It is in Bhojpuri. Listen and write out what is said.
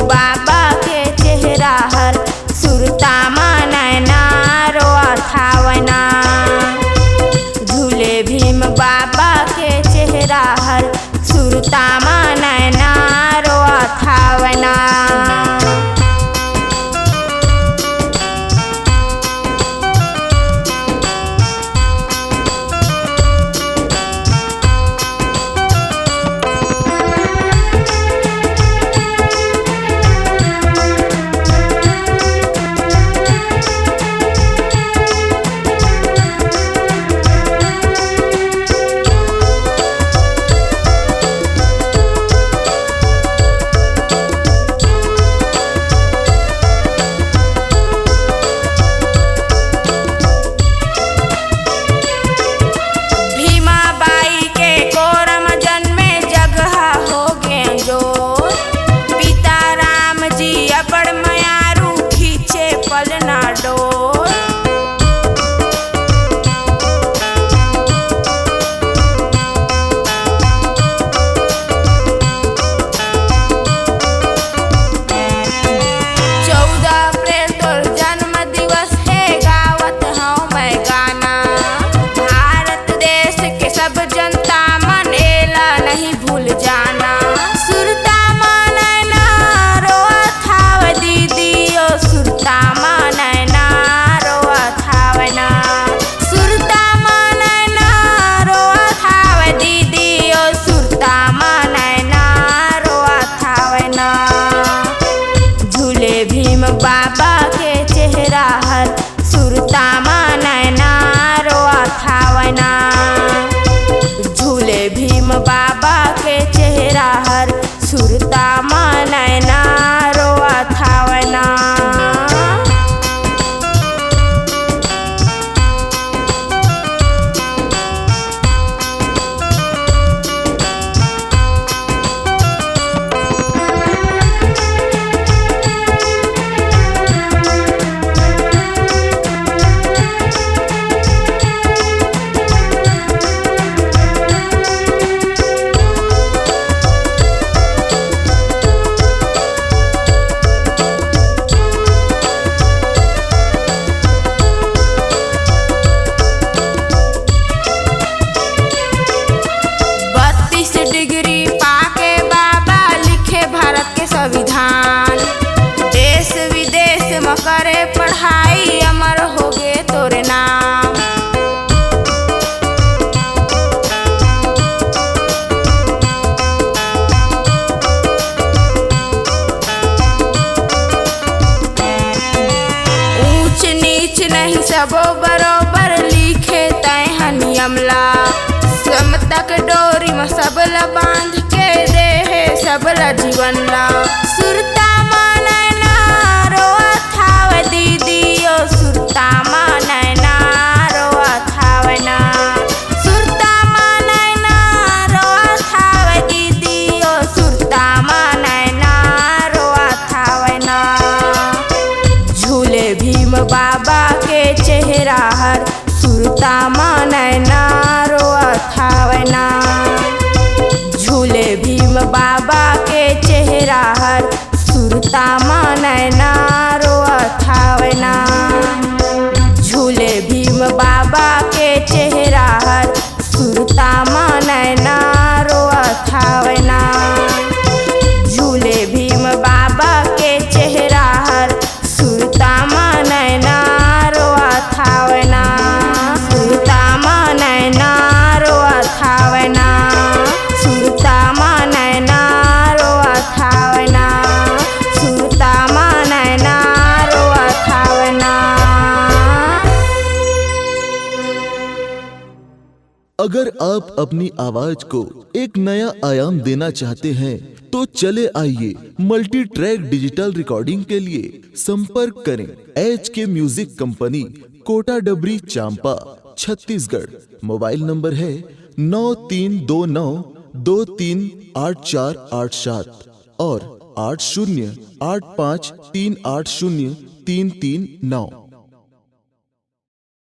बाबा के चेहरा हर सुरता नैना रोआ थावना। झूले भीम बाबा के चेहरा हर सुरता नैना रोआ थावना। बाबा के चेहरा हर सुरता नैना रोआ थावना। झूले भीम बाबा के चेहरा हर सुरता नैना रोआ थावना। संविधान देश विदेश में करे पढ़ाई अमर हो गे तोरे नाम। ऊंच नीच नहीं सबो बरोबर लिखे तय नियमला। समता के डोरी में सबला बांध के दे सबला जीवन ला। सुरता नैना रोआ थाव दीदी ओ सुरता नैना रोआ थावना। सुरता नैना रोआ थाव दीदी ओ सुरता नैना रोआ थावना। झूले भीम बाबा के चेहरा हर सुरता नैना रोआ थावना। झूले भीम बाबा के चेहरा हर सुरता नैना रोआ थावना। झूले भीम बाबा के चेहरा हर सुरता नैना रोआ थावना। झूले भीम बाबा के चेहरा हर सुरता नैना रोआ थावना। सुरता नैना रोआ थावना। सुरता नैना रोआ थावना। सुरता नैना रोआ थावना। अगर आप अपनी आवाज को एक नया आयाम देना चाहते हैं तो चले आइए मल्टी ट्रैक डिजिटल रिकॉर्डिंग के लिए संपर्क करें HK म्यूजिक कंपनी, कोटा डबरी, चांपा, छत्तीसगढ़। मोबाइल नंबर है 9329238487 और 8085380339।